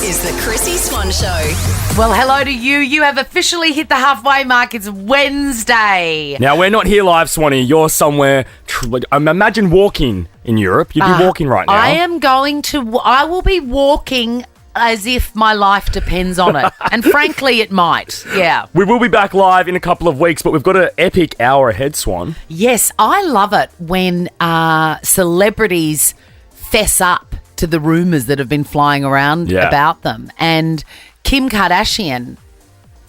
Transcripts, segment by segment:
is the Chrissy Swan Show. Well, hello to you. You have officially hit the halfway mark. It's Wednesday. Now, we're not here live, Swanee. You're somewhere. Imagine walking in Europe. You'd be walking right now. I will be walking as if my life depends on it. And frankly, it might. Yeah. We will be back live in a couple of weeks, but we've got an epic hour ahead, Swan. Yes, I love it when celebrities fess up to the rumours that have been flying around about them. And Kim Kardashian,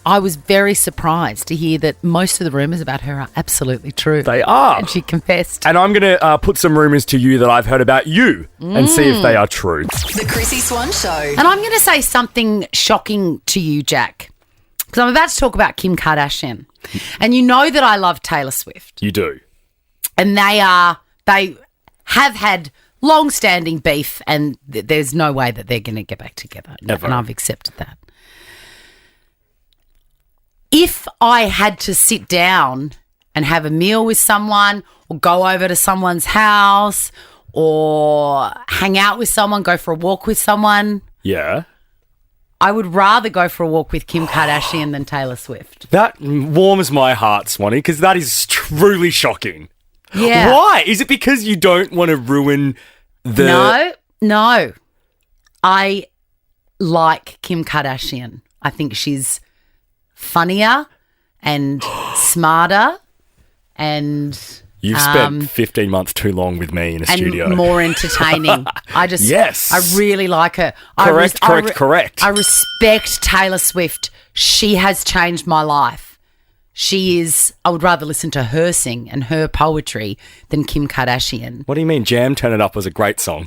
I was very surprised to hear that most of the rumours about her are absolutely true. They are. And she confessed. And I'm going to put some rumours to you that I've heard about you and see if they are true. The Chrissy Swan Show. And I'm going to say something shocking to you, Jack, because I'm about to talk about Kim Kardashian. And you know that I love Taylor Swift. You do. And they have had long-standing beef, and there's no way that they're going to get back together. Never. And I've accepted that. If I had to sit down and have a meal with someone or go over to someone's house or hang out with someone, go for a walk with someone, Yeah. I would rather go for a walk with Kim Kardashian than Taylor Swift. That warms my heart, Swanee, because that is truly shocking. Yeah. Why? Is it because you don't want to ruin the... No. I like Kim Kardashian. I think she's funnier and smarter and... You've spent 15 months too long with me in a studio. And more entertaining. Yes. I really like her. Correct. I respect Taylor Swift. She has changed my life. I would rather listen to her sing and her poetry than Kim Kardashian. What do you mean? Jam Turn It Up was a great song.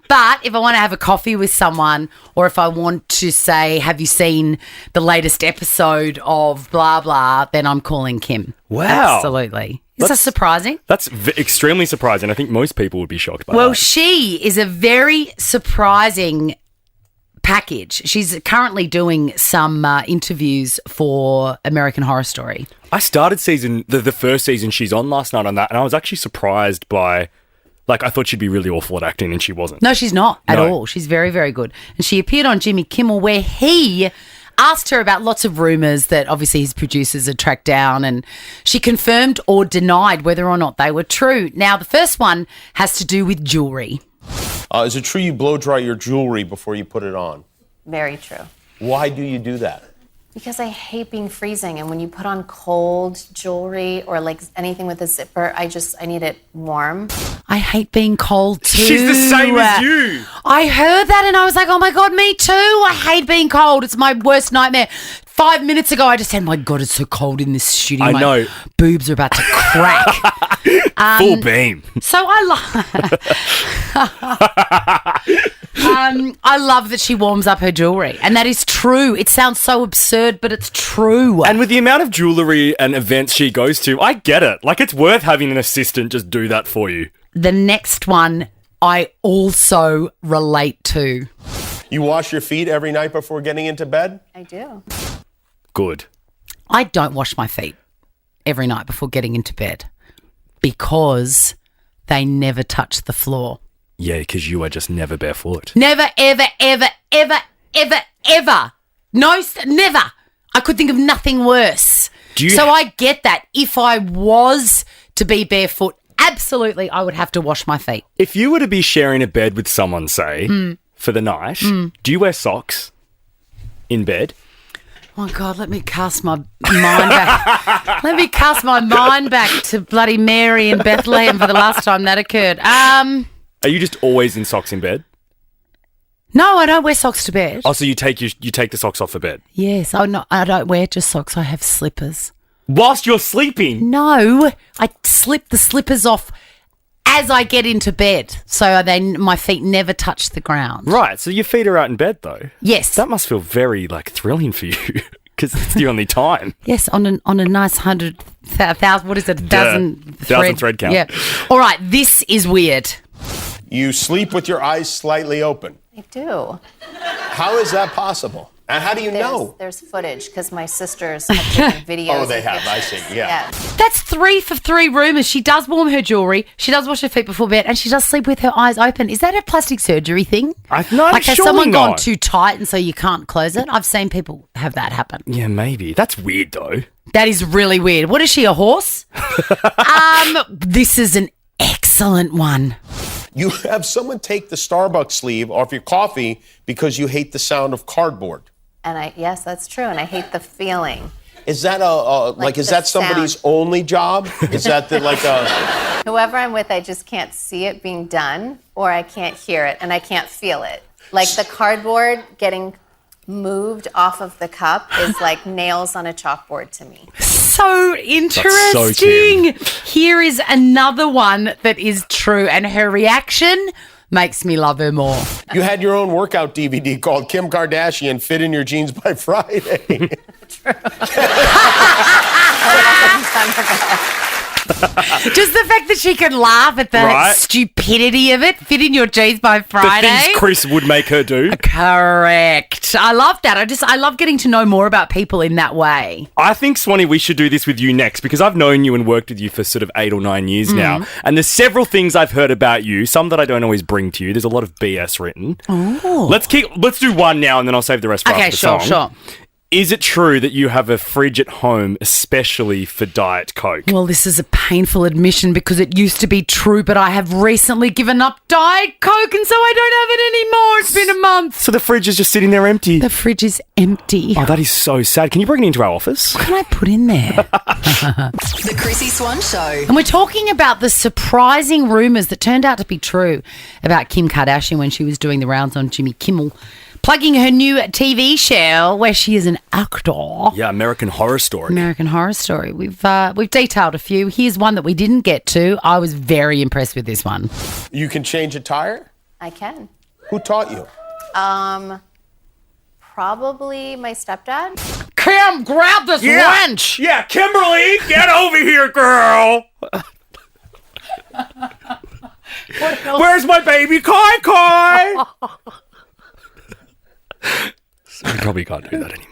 But if I want to have a coffee with someone, or if I want to say, have you seen the latest episode of blah, blah, then I'm calling Kim. Wow. Absolutely. Is that surprising? That's extremely surprising. I think most people would be shocked by that. Well, she is a very surprising package. She's currently doing some interviews for American Horror Story. I started the first season she's on last night on that, and I was actually surprised by... I thought she'd be really awful at acting, and she wasn't. No, she's not at all. She's very, very good. And she appeared on Jimmy Kimmel, where he asked her about lots of rumours that obviously his producers had tracked down, and she confirmed or denied whether or not they were true. Now, the first one has to do with jewellery. Is it true you blow dry your jewelry before you put it on? Very true. Why do you do that? Because I hate being freezing, and when you put on cold jewelry or anything with a zipper, I need it warm. I hate being cold too. She's the same as you. I heard that and I was like, oh my God, me too. I hate being cold. It's my worst nightmare. 5 minutes ago, I just said, my God, it's so cold in this studio. I know. My boobs are about to crack. Full beam. So I love that she warms up her jewellery. And that is true. It sounds so absurd, but it's true. And with the amount of jewellery and events she goes to, I get it. It's worth having an assistant just do that for you. The next one I also relate to. You wash your feet every night before getting into bed? I do. Good. I don't wash my feet every night before getting into bed because they never touch the floor. Yeah, because you are just never barefoot. Never, ever, ever, ever, ever, ever. No, never. I could think of nothing worse. I get that. If I was to be barefoot, absolutely, I would have to wash my feet. If you were to be sharing a bed with someone, say, for the night, do you wear socks in bed? Oh, God, let me cast my mind back. Let me cast my mind back to bloody Mary in Bethlehem for the last time that occurred. Are you just always in socks in bed? No, I don't wear socks to bed. Oh, so you take the socks off for bed? Yes, I don't wear just socks. I have slippers. Whilst you're sleeping? No, I slip the slippers off as I get into bed, so my feet never touch the ground. Right, so your feet are out in bed though. Yes, that must feel very thrilling for you because it's the only time. Yes, on a nice 100,000. What is it? Thousand thread count. Yeah. All right, this is weird. You sleep with your eyes slightly open. I do. How is that possible? And how do you know? There's footage because my sisters have taken videos. Oh, they have. I see. Yeah. That's 3 for 3 rumours. She does warm her jewellery. She does wash her feet before bed, and she does sleep with her eyes open. Is that a plastic surgery thing? Like, has someone gone too tight and so you can't close it? I've seen people have that happen. Yeah, maybe. That's weird, though. That is really weird. What is she, a horse? This is an excellent one. You have someone take the Starbucks sleeve off your coffee because you hate the sound of cardboard. And yes, that's true. And I hate the feeling. Is that is that somebody's only job? Is that Whoever I'm with, I just can't see it being done, or I can't hear it and I can't feel it. Like the cardboard getting moved off of the cup is like nails on a chalkboard to me. So interesting. Here is another one that is true, and her reaction makes me love her more. You had your own workout DVD called Kim Kardashian Fit in Your Jeans by Friday. True. Just the fact that she can laugh at the stupidity of it, fit in your jeans by Friday. The things Chris would make her do. Correct. I love that. I love getting to know more about people in that way. I think, Swanee, we should do this with you next because I've known you and worked with you for sort of 8 or 9 years now. And there's several things I've heard about you, some that I don't always bring to you. There's a lot of BS written. Ooh. Let's do one now and then I'll save the rest for after the song. Okay, sure. Is it true that you have a fridge at home especially for Diet Coke? Well, this is a painful admission because it used to be true, but I have recently given up Diet Coke and so I don't have it anymore. It's been a month. So the fridge is just sitting there empty? The fridge is empty. Oh, that is so sad. Can you bring it into our office? What can I put in there? The Chrissy Swan Show. And we're talking about the surprising rumours that turned out to be true about Kim Kardashian when she was doing the rounds on Jimmy Kimmel, plugging her new TV show where she is an actor. Yeah, American Horror Story. American Horror Story. We've detailed a few. Here's one that we didn't get to. I was very impressed with this one. You can change a tire? I can. Who taught you? Probably my stepdad. Kim, grab this wrench. Yeah, Kimberly, get over here, girl. Where's my baby Kai? So we probably can't do that anymore.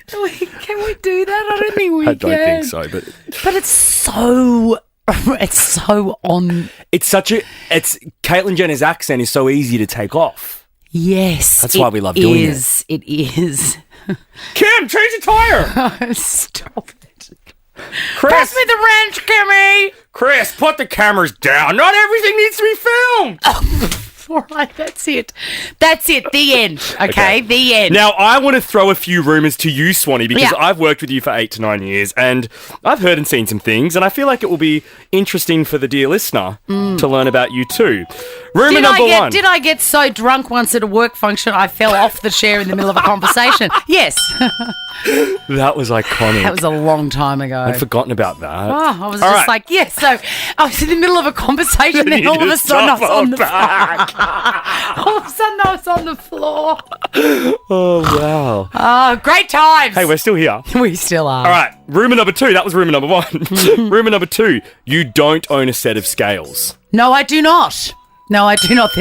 Can we do that? I don't think we can. I don't think so, but it's so on. It's Caitlyn Jenner's accent is so easy to take off. Yes, that's why we love doing it. It is. Kim, change the tire. Stop it. Chris, pass me the wrench, Kimmy. Chris, put the cameras down. Not everything needs to be filmed. All right, that's it. The end. Okay, the end. Now, I want to throw a few rumours to you, Swanee, because I've worked with you for 8 to 9 years and I've heard and seen some things, and I feel like it will be interesting for the dear listener to learn about you too. Rumour number 1. Did I get so drunk once at a work function I fell off the chair in the middle of a conversation? Yes. That was iconic. That was a long time ago. I'd forgotten about that. Oh, I was like, yes. So I was in the middle of a conversation and then all of a sudden I was on the back. All of a sudden I was on the floor. Oh, wow. Oh, great times. Hey, we're still here. We still are. All right. Rumour number 2. That was rumour number 1. Rumour number 2. You don't own a set of scales. No, I do not. They're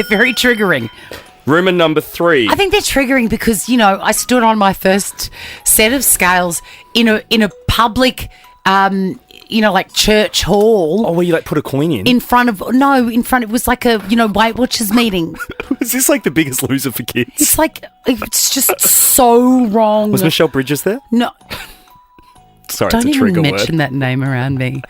very triggering. Rumour number 3. I think they're triggering because, I stood on my first set of scales in a public, like church hall. Oh, where you put a coin in? In front, it was like a, Weight Watchers meeting. Is this like The Biggest Loser for kids? It's just so wrong. Was Michelle Bridges there? No. Sorry, Don't it's a trigger even mention that name around me.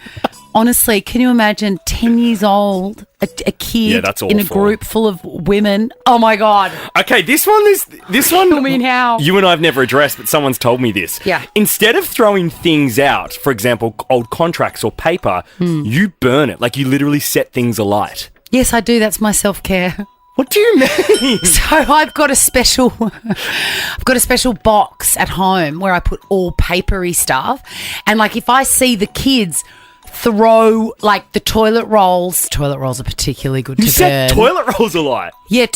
Honestly, can you imagine 10 years old, a kid in a group full of women? Oh, my God. Okay, this one. I mean, how? You and I have never addressed, but someone's told me this. Yeah. Instead of throwing things out, for example, old contracts or paper, you burn it. Like you literally set things alight. Yes, I do. That's my self-care. What do you mean? So I've got a special box at home where I put all papery stuff. And if I see the kids throw the toilet rolls are particularly good to burn. You set toilet rolls alight? Yeah,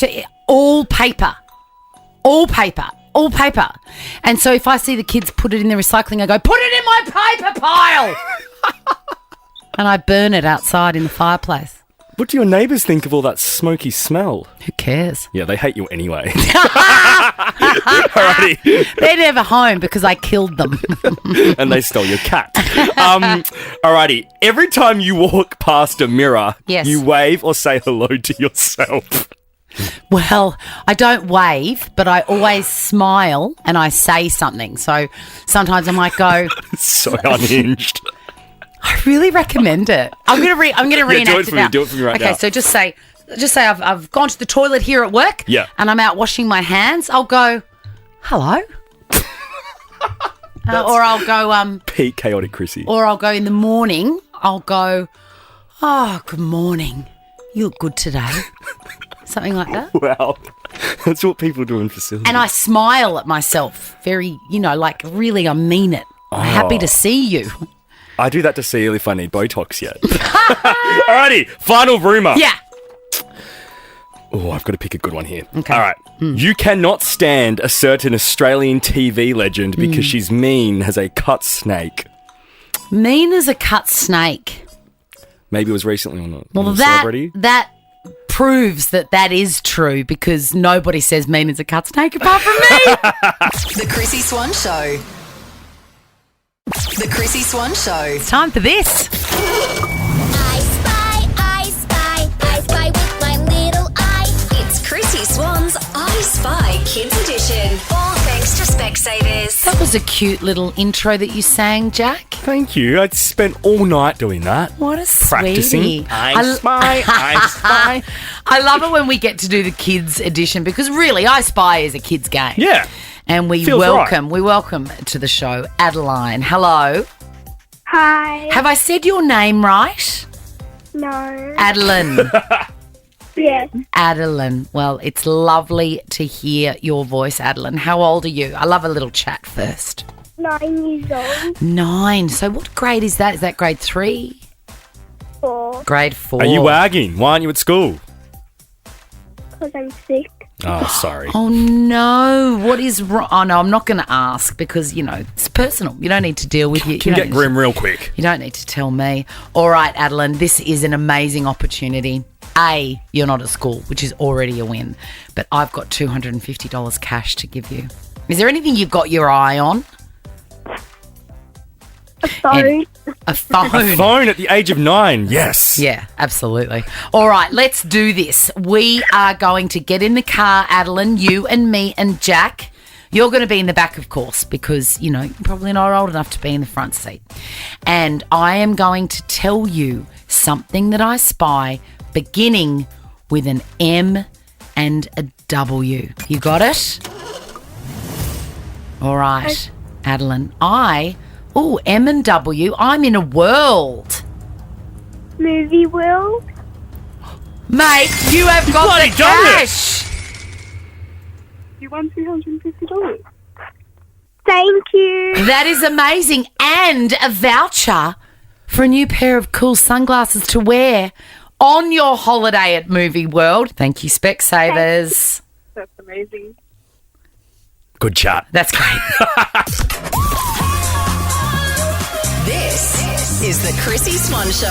all paper. And so if I see the kids put it in the recycling, I go, put it in my paper pile. And I burn it outside in the fireplace. What do your neighbours think of all that smoky smell? Who cares? Yeah, they hate you anyway. Alrighty. They're never home because I killed them. And they stole your cat. Alrighty. Every time you walk past a mirror, Yes. you wave or say hello to yourself. Well, I don't wave, but I always smile and I say something. So sometimes I might go, So unhinged. I really recommend it. I'm gonna reenact do it for me. now. Do it for me right now. Okay, so just say I've gone to the toilet here at work. Yeah. And I'm out washing my hands. I'll go, hello. Or I'll go Peak chaotic Chrissy. Or I'll go in the morning. I'll go, oh, good morning. You look good today. Something like that. Wow. That's what people do in facilities. And I smile at myself very, like really I mean it. I'm happy to see you. I do that to see if I need Botox yet. Alrighty, final rumour. Yeah. Oh, I've got to pick a good one here. Okay. All right. You cannot stand a certain Australian TV legend because she's mean as a cut snake. Mean as a cut snake. Maybe it was recently on Well, a celebrity. that proves that is true because nobody says mean as a cut snake apart from me. The Chrissy Swan Show. The Chrissy Swan Show. It's time for this. I spy with my little eye. It's Chrissy Swan's I Spy Kids Edition. All thanks to Specsavers. That was a cute little intro that you sang, Jack. Thank you. I spent all night doing that. What a Practicing. sweetie. I spy. I love it when we get to do the kids edition because really I Spy is a kids game. Yeah. And we Feels welcome to the show Adeline. Hello. Hi. Have I said your name right? No. Adeline. Yes. Adeline. Well, it's lovely to hear your voice, Adeline. How old are you? I love a little chat first. 9 years old. 9. So what grade is that? Is that grade 3? 4. Grade 4. Are you wagging? Why aren't you at school? Because I'm sick. Oh, sorry. Oh, no. What is wrong? Oh, no, I'm not going to ask because, it's personal. You don't need to deal with it. Can get grim real quick. You don't need to tell me. All right, Adeline, this is an amazing opportunity. A, you're not at school, which is already a win. But I've got $250 cash to give you. Is there anything you've got your eye on? A phone. A phone. A phone at the age of 9. Yes. Yeah, absolutely. All right, let's do this. We are going to get in the car, Adeline, you and me and Jack. You're going to be in the back, of course, because, you're probably not old enough to be in the front seat. And I am going to tell you something that I spy beginning with an M and a W. You got it? All right, Adeline. M and W, I'm in a world. Movie world. Mate, you have got bloody the done it. cash. You won $350. Thank you. That is amazing. And a voucher for a new pair of cool sunglasses to wear on your holiday at Movie World. Thank you, Specsavers. That's amazing. Good chat. That's great. This is the Chrissy Swan Show.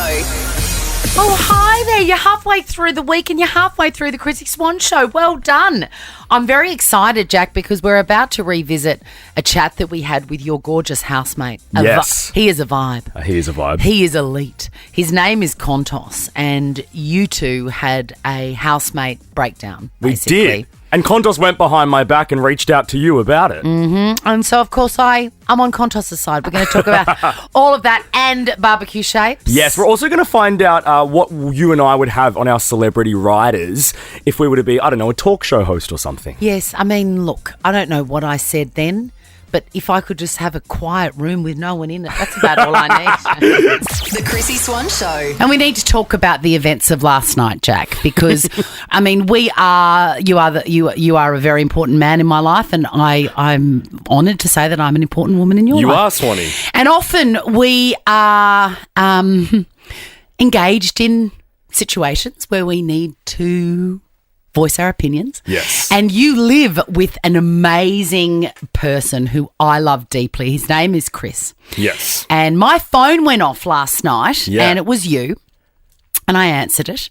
Oh, hi there. You're halfway through the week and you're halfway through the Chrissy Swan Show. Well done. I'm very excited, Jack, because we're about to revisit a chat that we had with your gorgeous housemate. Yes. He is a vibe. He is a vibe. He is elite. His name is Kontos, and you two had a housemate breakdown, We basically. did. And Kontos went behind my back and reached out to you about it. And so, of course, I'm on Kontos' side. We're going to talk about all of that and barbecue shapes. Yes, we're also going to find out what you and I would have on our celebrity riders if we were to be, I don't know, a talk show host or something. Yes, I mean, look, I don't know what I said then, but if I could just have a quiet room with no one in it, that's about all I need. The Chrissy Swan Show. And we need to talk about the events of last night, Jack, because I mean, you are a very important man in my life, and I'm honoured to say that I'm an important woman in your life. You are, Swanee. And often we are engaged in situations where we need to voice our opinions. Yes. And you live with an amazing person who I love deeply. His name is Chris. Yes. And my phone went off last night, Yeah. and it was you. And I answered it.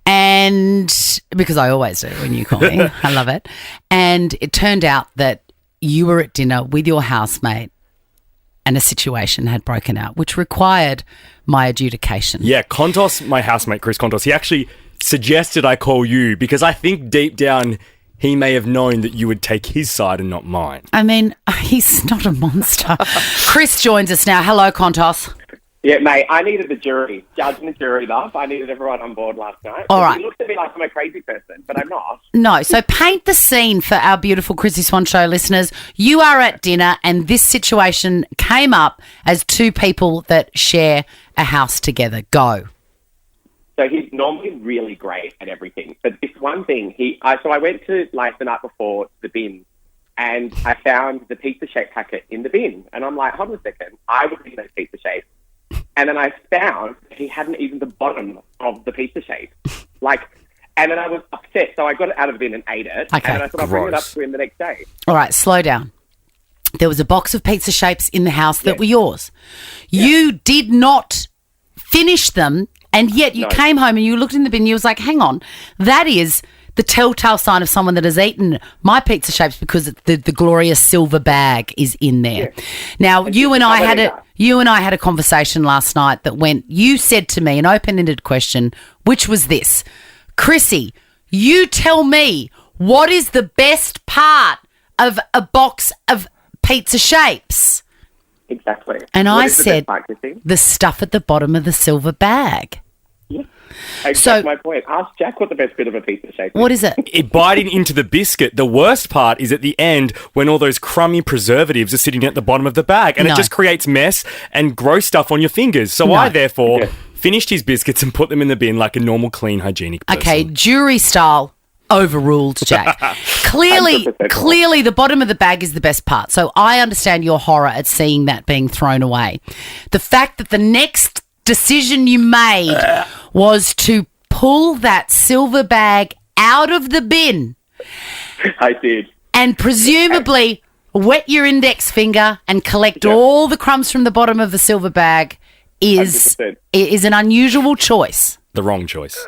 And because I always do when you call me, I love it. And it turned out that you were at dinner with your housemate and a situation had broken out, which required my adjudication. Yeah, Kontos, my housemate, Chris Kontos, he actually suggested I call you because I think deep down he may have known that you would take his side and not mine. I mean, he's not a monster. Chris joins us now. Hello, Kontos. Yeah, mate, I needed the jury, judge and the jury love. I needed everyone on board last night. All right. It looks to me like I'm a crazy person, but I'm not. No, so paint the scene for our beautiful Chrissy Swan Show listeners. You are at dinner and this situation came up as two people that share a house together. Go. So he's normally really great at everything, but this one thing, so I went to, like, the night before the bin, and I found the pizza shape packet in the bin, and I'm like, hold on a second, I would eat those pizza shapes. And then I found he hadn't eaten the bottom of the pizza shape. And then I was upset, so I got it out of the bin and ate it. Okay. And then I thought I'd bring it up to him the next day. All right, slow down. There was a box of pizza shapes in the house that were yours. Yeah. You did not finish them, and yet you came home and you looked in the bin and you was like, hang on, that is the telltale sign of someone that has eaten my pizza shapes because the glorious silver bag is in there. Yeah. Now, you and I had a conversation last night that you said to me an open-ended question, which was this: Chrissy, you tell me what is the best part of a box of pizza shapes? Exactly. And I said the stuff at the bottom of the silver bag. Yeah. That's my point. Ask Jack what the best bit of a pizza shape is. What is it? Biting into the biscuit. The worst part is at the end when all those crummy preservatives are sitting at the bottom of the bag and it just creates mess and gross stuff on your fingers. So I, therefore, finished his biscuits and put them in the bin like a normal, clean, hygienic person. Okay, jury style. Overruled, Jack. Clearly, the bottom of the bag is the best part. So I understand your horror at seeing that being thrown away. The fact that the next decision you made was to pull that silver bag out of the bin. I did. And presumably wet your index finger and collect all the crumbs from the bottom of the silver bag is an unusual choice. The wrong choice.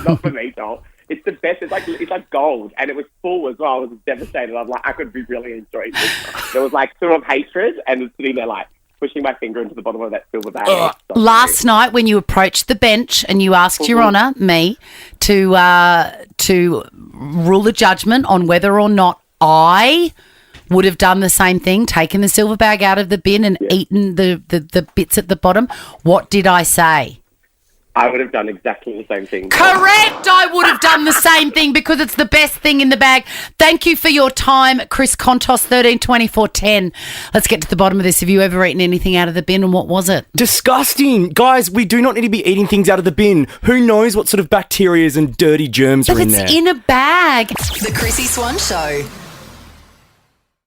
Not for me, doll. It's the best. It's like gold, and it was full as well. I was devastated. I'm like, I could be really enjoying this. There was like sort of hatred, and sitting there like pushing my finger into the bottom of that silver bag. Last night, when you approached the bench and you asked Your Honour, me, to rule a judgment on whether or not I would have done the same thing, taken the silver bag out of the bin and eaten the bits at the bottom, what did I say? I would have done exactly the same thing. Correct! I would have done the same thing because it's the best thing in the bag. Thank you for your time, Chris Kontos, 132410. Let's get to the bottom of this. Have you ever eaten anything out of the bin and what was it? Disgusting. Guys, we do not need to be eating things out of the bin. Who knows what sort of bacteria and dirty germs are in there? But it's in a bag. The Chrissy Swan Show.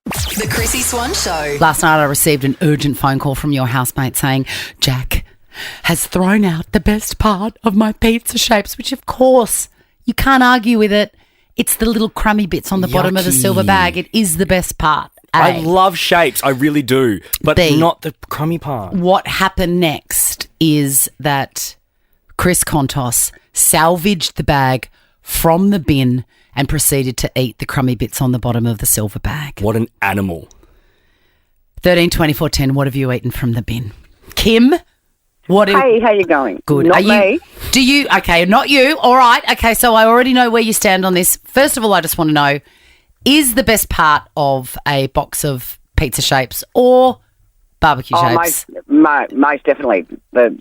The Chrissy Swan Show. Last night I received an urgent phone call from your housemate saying, Jack has thrown out the best part of my pizza shapes, which of course you can't argue with it. It's the little crummy bits on the bottom of the silver bag. It is the best part. I love shapes, I really do, but not the crummy part. What happened next is that Chris Kontos salvaged the bag from the bin and proceeded to eat the crummy bits on the bottom of the silver bag. What an animal. 132410, what have you eaten from the bin? Kim? Hey, how you going? Good. Not me. Okay, not you. All right. Okay, so I already know where you stand on this. First of all, I just want to know, is the best part of a box of pizza shapes or barbecue shapes? Most definitely. The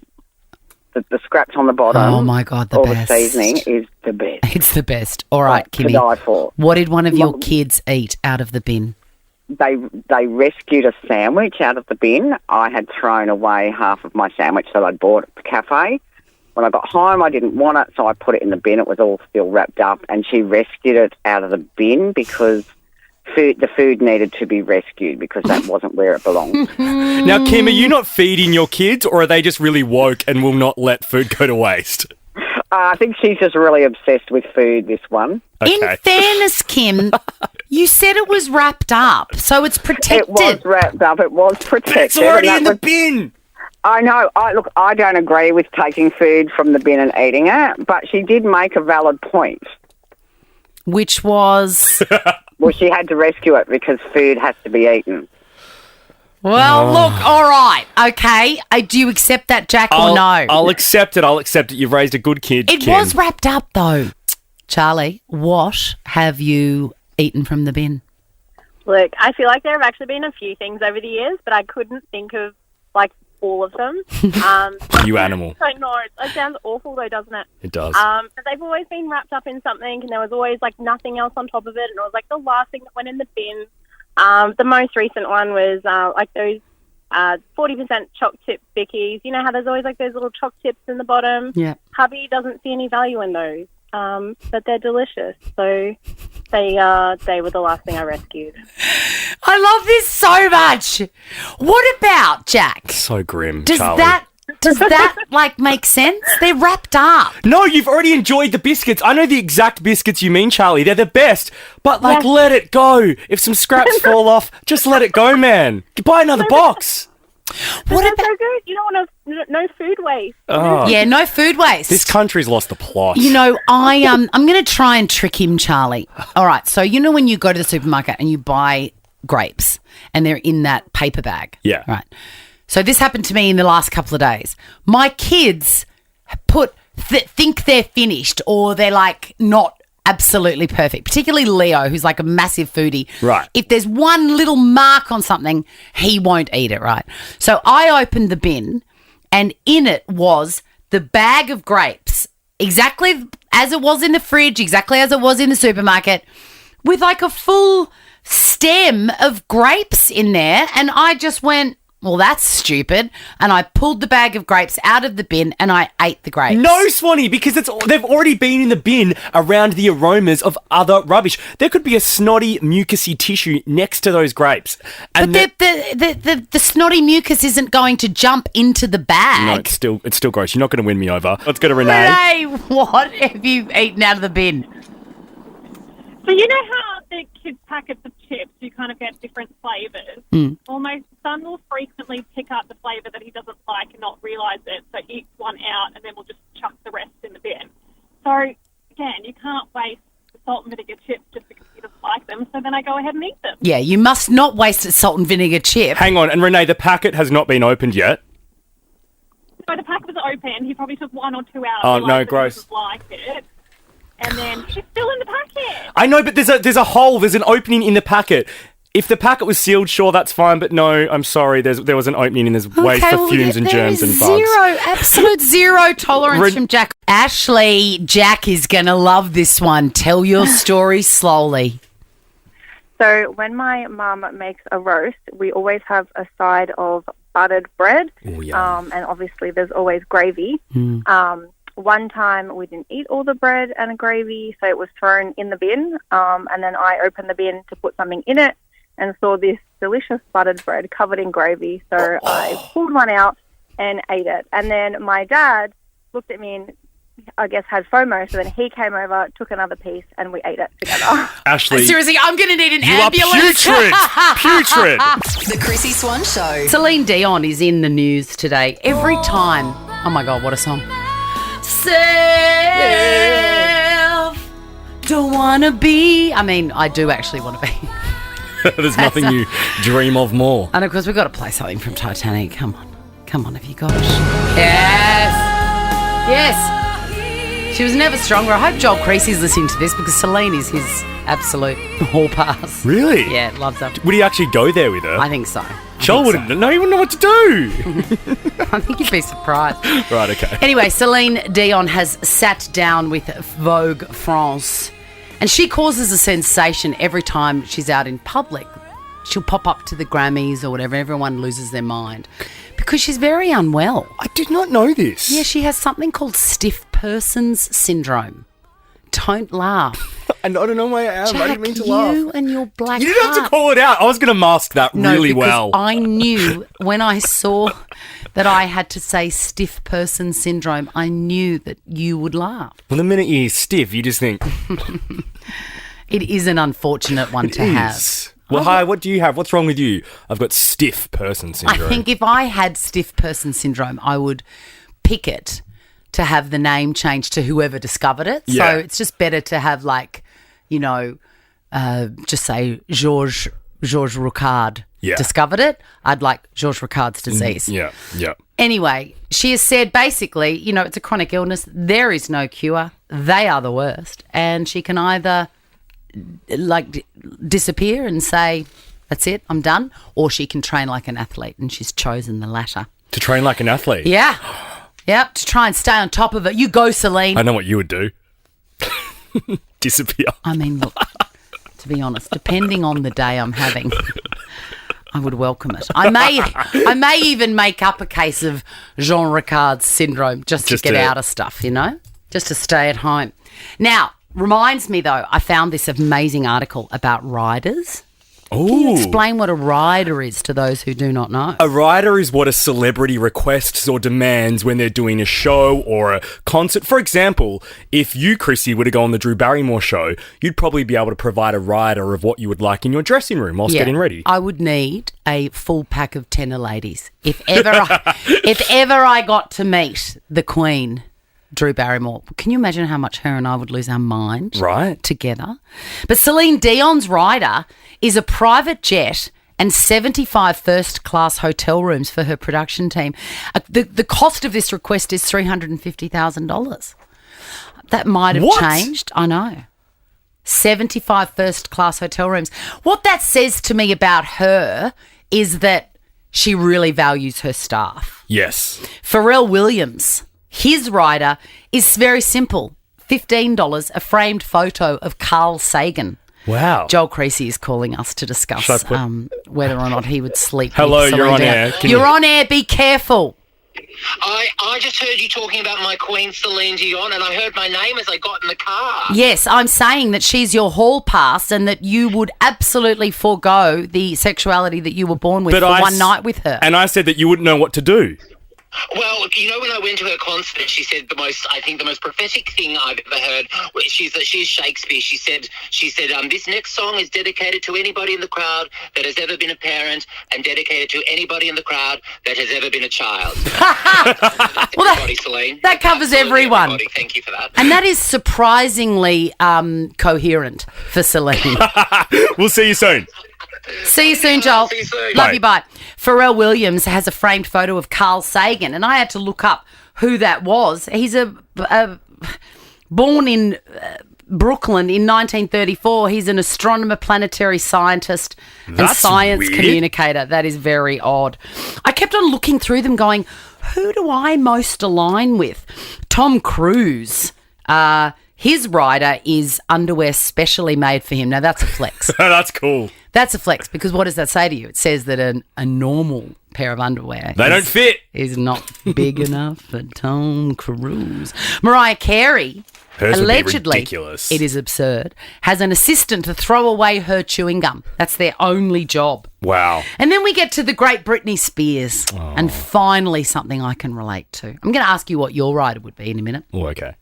scraps on the bottom. Oh, my God, the best. The seasoning is the best. It's the best. All right, Kimmy. To die for. What did one of your kids eat out of the bin? They rescued a sandwich out of the bin. I had thrown away half of my sandwich that I'd bought at the cafe. When I got home, I didn't want it, so I put it in the bin. It was all still wrapped up, and she rescued it out of the bin because the food needed to be rescued because that wasn't where it belonged. Now, Kim, are you not feeding your kids, or are they just really woke and will not let food go to waste? I think she's just really obsessed with food, this one. Okay. In fairness, Kim, you said it was wrapped up, so it's protected. It was wrapped up. It was protected. It's already in the bin. I know. I don't agree with taking food from the bin and eating it, but she did make a valid point. Which was? Well, she had to rescue it because food has to be eaten. Well, look, all right, okay. Do you accept that, Jack, or no? I'll accept it. You've raised a good kid, It Kim. was wrapped up, though. Charlie, what have you eaten from the bin? Look, I feel like there have actually been a few things over the years, but I couldn't think of, like, all of them. You animal. I know. It sounds awful, though, doesn't it? It does. But they've always been wrapped up in something, and there was always, like, nothing else on top of it, and it was, like, the last thing that went in the bin. The most recent one was, like, those 40% choc chip bickies. You know how there's always, like, those little choc chips in the bottom? Yeah. Hubby doesn't see any value in those, but they're delicious, so... They were the last thing I rescued. I love this so much. What about, Jack? So grim, Does Charlie. that like make sense? They're wrapped up. No, you've already enjoyed the biscuits. I know the exact biscuits you mean, Charlie. They're the best. But, like, let it go. If some scraps fall off, just let it go, man. Buy another box. What about so good? You don't want to no food waste. Oh. Yeah, no food waste. This country's lost the plot. You know, I'm going to try and trick him, Charlie. All right, so you know when you go to the supermarket and you buy grapes and they're in that paper bag? Yeah. Right. So this happened to me in the last couple of days. My kids think they're finished or they're like not absolutely perfect, particularly Leo, who's like a massive foodie. Right. If there's one little mark on something, he won't eat it, right? So I opened the bin and in it was the bag of grapes, exactly as it was in the fridge, exactly as it was in the supermarket, with like a full stem of grapes in there. And I just went, well, that's stupid. And I pulled the bag of grapes out of the bin and I ate the grapes. No, Swanee, because they've already been in the bin around the aromas of other rubbish. There could be a snotty, mucusy tissue next to those grapes. And but the snotty mucus isn't going to jump into the bag. No, it's still gross. You're not going to win me over. Let's go to Renee. Renee, what have you eaten out of the bin? So you know how the kids' packets of chips, you kind of get different flavours? Well, my son will frequently pick up the flavour that he doesn't like and not realise it, so eats one out and then we'll just chuck the rest in the bin. So, again, you can't waste the salt and vinegar chips just because he doesn't like them, so then I go ahead and eat them. Yeah, you must not waste a salt and vinegar chip. Hang on, and Renee, the packet has not been opened yet. So the packet was open, he probably took one or two out. Oh, no, gross. He doesn't like it. And then it's still in the packet. I know, but there's a hole. There's an opening in the packet. If the packet was sealed, sure, that's fine. But no, I'm sorry. There was an opening and there's waste of fumes and germs and bugs. Absolute zero tolerance from Jack. Ashley, Jack is going to love this one. Tell your story slowly. So when my mum makes a roast, we always have a side of buttered bread. Ooh, yum. And obviously there's always gravy. One time we didn't eat all the bread and gravy, so it was thrown in the bin. And then I opened the bin to put something in it and saw this delicious buttered bread covered in gravy. So I pulled one out and ate it. And then my dad looked at me and I guess had FOMO, so then he came over, took another piece, and we ate it together. Ashley. Seriously, I'm going to need an You ambulance. are putrid. The Chrissy Swan Show. Celine Dion is in the news today. Every time. Oh my God, what a song. Self, don't want to be. I mean, I do actually want to be. There's nothing you dream of more. And of course, we've got to play something from Titanic. Come on, have you got it? Yes. She was never stronger. I hope Joel Creasy's listening to this because Celine is his absolute hall pass. Really? Yeah, loves her. Would he actually go there with her? I think so. Joel wouldn't. No, he wouldn't know what to do. I think you'd be surprised. Right, okay. Anyway, Celine Dion has sat down with Vogue France and she causes a sensation every time she's out in public. She'll pop up to the Grammys or whatever. Everyone loses their mind because she's very unwell. I did not know this. Yeah, she has something called stiff person's syndrome. Don't laugh. I don't know why I am. Jack, I didn't mean to laugh. You and your black You didn't have to heart. call it out. I was going to mask that really because well. I knew when I saw that I had to say stiff person syndrome, I knew that you would laugh. Well, the minute you hear stiff, you just think... It is an unfortunate one to have. Well, hi, what do you have? What's wrong with you? I've got stiff person syndrome. I think if I had stiff person syndrome, I would pick it to have the name changed to whoever discovered it. Yeah. So it's just better to have just say Georges Ricard discovered it. I'd like Georges Ricard's disease. Yeah. Anyway, she has said basically, it's a chronic illness. There is no cure. They are the worst. And she can either disappear and say, that's it, I'm done, or she can train like an athlete, and she's chosen the latter. To train like an athlete? Yeah. Yep, to try and stay on top of it. You go, Celine. I know what you would do. Disappear. I mean, look, to be honest, depending on the day I'm having, I would welcome it. I may even make up a case of Jean Ricard's syndrome just to get out of stuff, just to stay at home. Now, reminds me though, I found this amazing article about riders. Ooh. Can you explain what a rider is to those who do not know? A rider is what a celebrity requests or demands when they're doing a show or a concert. For example, if you, Chrissy, were to go on the Drew Barrymore show, you'd probably be able to provide a rider of what you would like in your dressing room whilst getting ready. I would need a full pack of tenor ladies. If ever I got to meet the Queen, Drew Barrymore, can you imagine how much her and I would lose our mind together? But Celine Dion's rider is a private jet and 75 first-class hotel rooms for her production team. The cost of this request is $350,000. That might have changed. I know. 75 first-class hotel rooms. What that says to me about her is that she really values her staff. Yes. Pharrell Williams, his rider is very simple. $15, a framed photo of Carl Sagan. Wow. Joel Creasy is calling us to discuss whether or not he would sleep. Hello, with you're on Celine air. Dion. You're on air. Be careful. I just heard you talking about my queen Celine Dion, and I heard my name as I got in the car. Yes, I'm saying that she's your hall pass and that you would absolutely forego the sexuality that you were born with one night with her. And I said that you wouldn't know what to do. Well, when I went to her concert, she said the most prophetic thing I've ever heard. She's Shakespeare. She said, this next song is dedicated to anybody in the crowd that has ever been a parent, and dedicated to anybody in the crowd that has ever been a child. Celine. That covers everyone. Everybody. Thank you for that. And that is surprisingly coherent for Celine. We'll see you soon. See you soon, Joel. See you soon. Love you, bye. Pharrell Williams has a framed photo of Carl Sagan, and I had to look up who that was. He's born in Brooklyn in 1934. He's an astronomer, planetary scientist, and science communicator. That is very odd. I kept on looking through them going, who do I most align with? Tom Cruise. His rider is underwear specially made for him. Now, that's a flex. That's cool. That's a flex, because what does that say to you? It says that a normal pair of underwear don't fit. Is not big enough for Tom Cruise. Mariah Carey, hers allegedly, would be ridiculous. It is absurd, has an assistant to throw away her chewing gum. That's their only job. Wow. And then we get to the great Britney Spears, and finally something I can relate to. I'm going to ask you what your rider would be in a minute. Oh, okay.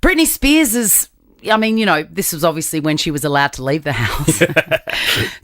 Britney Spears is, this was obviously when she was allowed to leave the house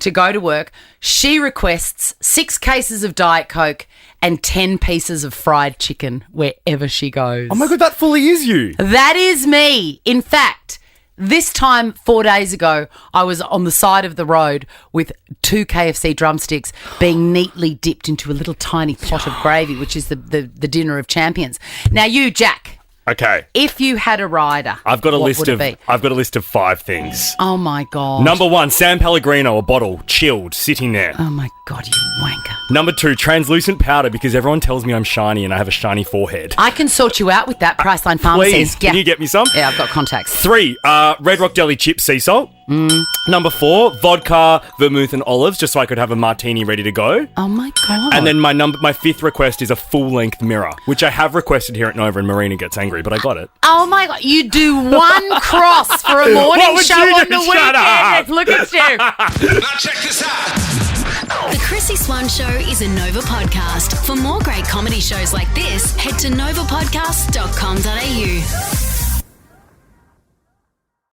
to go to work. She requests 6 cases of Diet Coke and 10 pieces of fried chicken wherever she goes. Oh my God, that fully is you. That is me. In fact, this time 4 days ago, I was on the side of the road with 2 KFC drumsticks being neatly dipped into a little tiny pot of gravy, which is the dinner of champions. Now you, Jack. Okay. If you had a rider, I've got a what list would of it be? I've got a list of 5 things. Oh my God. Number 1, San Pellegrino, a bottle, chilled, sitting there. Oh my God, you wanker. Number 2, translucent powder, because everyone tells me I'm shiny and I have a shiny forehead. I can sort you out with that. Priceline Pharmacy. Please, can you get me some? Yeah, I've got contacts. 3, Red Rock Deli chip sea salt. Number 4, vodka, vermouth and olives, just so I could have a martini ready to go. Oh my God. And then my 5th request is a full-length mirror, which I have requested here at Nova, and Marina gets angry, but I got it. Oh my God, you do 1 cross for a morning show on the weekend. Look at you. Now check this out. The Chrissy Swan Show is a Nova podcast. For more great comedy shows like this, head to novapodcast.com.au.